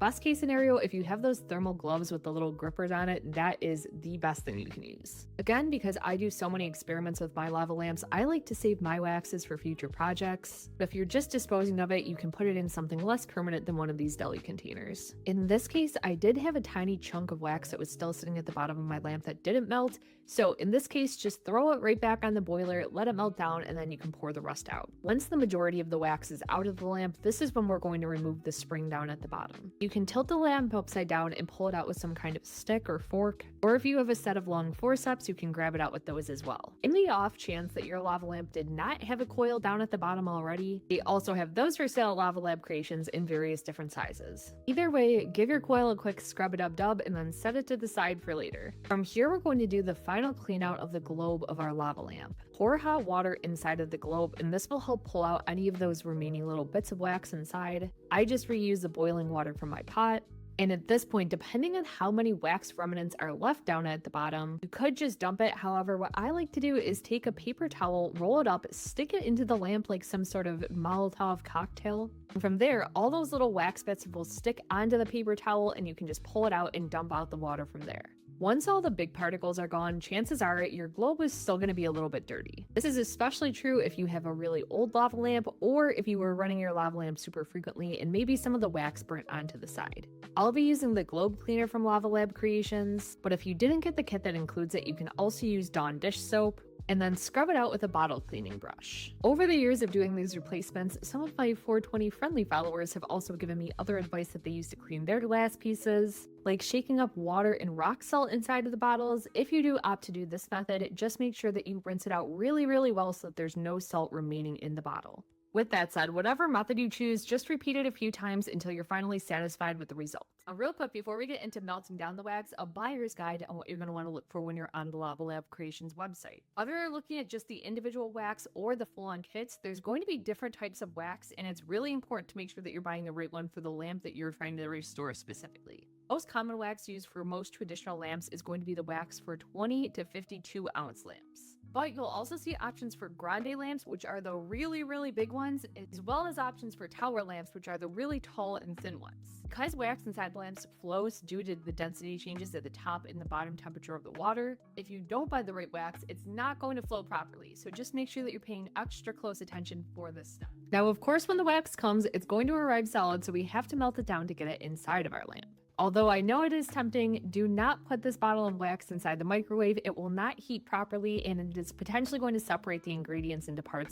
Best case scenario, if you have those thermal gloves with the little grippers on it, that is the best thing you can use. Again, because I do so many experiments with my lava lamps, I like to save my waxes for future projects. But if you're just disposing of it, you can put it in something less permanent than one of these deli containers. In this case, I did have a tiny chunk of wax that was still sitting at the bottom of my lamp that didn't melt, so in this case, just throw it right back on the boiler, let it melt down, and then you can pour the rest out. Once the majority of the wax is out of the lamp, this is when we're going to remove the spring down at the bottom. You can tilt the lamp upside down and pull it out with some kind of stick or fork, or if you have a set of long forceps, you can grab it out with those as well. In the off chance that your lava lamp did not have a coil down at the bottom already, they also have those for sale at Lava Lab Creations in various different sizes. Either way, give your coil a quick scrub-a-dub-dub and then set it to the side for later. From here, we're going to do the final clean out of the globe of our lava lamp. Pour hot water inside of the globe, and this will help pull out any of those remaining little bits of wax inside. I just reuse the boiling water from my pot. And at this point, depending on how many wax remnants are left down at the bottom, you could just dump it. However, what I like to do is take a paper towel, roll it up, stick it into the lamp like some sort of Molotov cocktail. And from there, all those little wax bits will stick onto the paper towel and you can just pull it out and dump out the water from there. Once all the big particles are gone, chances are your globe is still going to be a little bit dirty. This is especially true if you have a really old lava lamp or if you were running your lava lamp super frequently and maybe some of the wax burnt onto the side. I'll be using the globe cleaner from Lava Lab Creations, but if you didn't get the kit that includes it, you can also use Dawn dish soap and then scrub it out with a bottle cleaning brush. Over the years of doing these replacements, some of my 420 friendly followers have also given me other advice that they use to clean their glass pieces, like shaking up water and rock salt inside of the bottles. If you do opt to do this method, just make sure that you rinse it out really, really well so that there's no salt remaining in the bottle. With that said, whatever method you choose, just repeat it a few times until you're finally satisfied with the result. Now, real quick, before we get into melting down the wax, a buyer's guide on what you're going to want to look for when you're on the Lava Lab Creations website. Whether you're looking at just the individual wax or the full-on kits, there's going to be different types of wax, and it's really important to make sure that you're buying the right one for the lamp that you're trying to restore specifically. Most common wax used for most traditional lamps is going to be the wax for 20 to 52 ounce lamps. But you'll also see options for grande lamps, which are the really, really big ones, as well as options for tower lamps, which are the really tall and thin ones. Because wax inside lamps flows due to the density changes at the top and the bottom temperature of the water, if you don't buy the right wax, it's not going to flow properly. So just make sure that you're paying extra close attention for this step. Now, of course, when the wax comes, it's going to arrive solid, so we have to melt it down to get it inside of our lamp. Although I know it is tempting, do not put this bottle of wax inside the microwave. It will not heat properly and it is potentially going to separate the ingredients into parts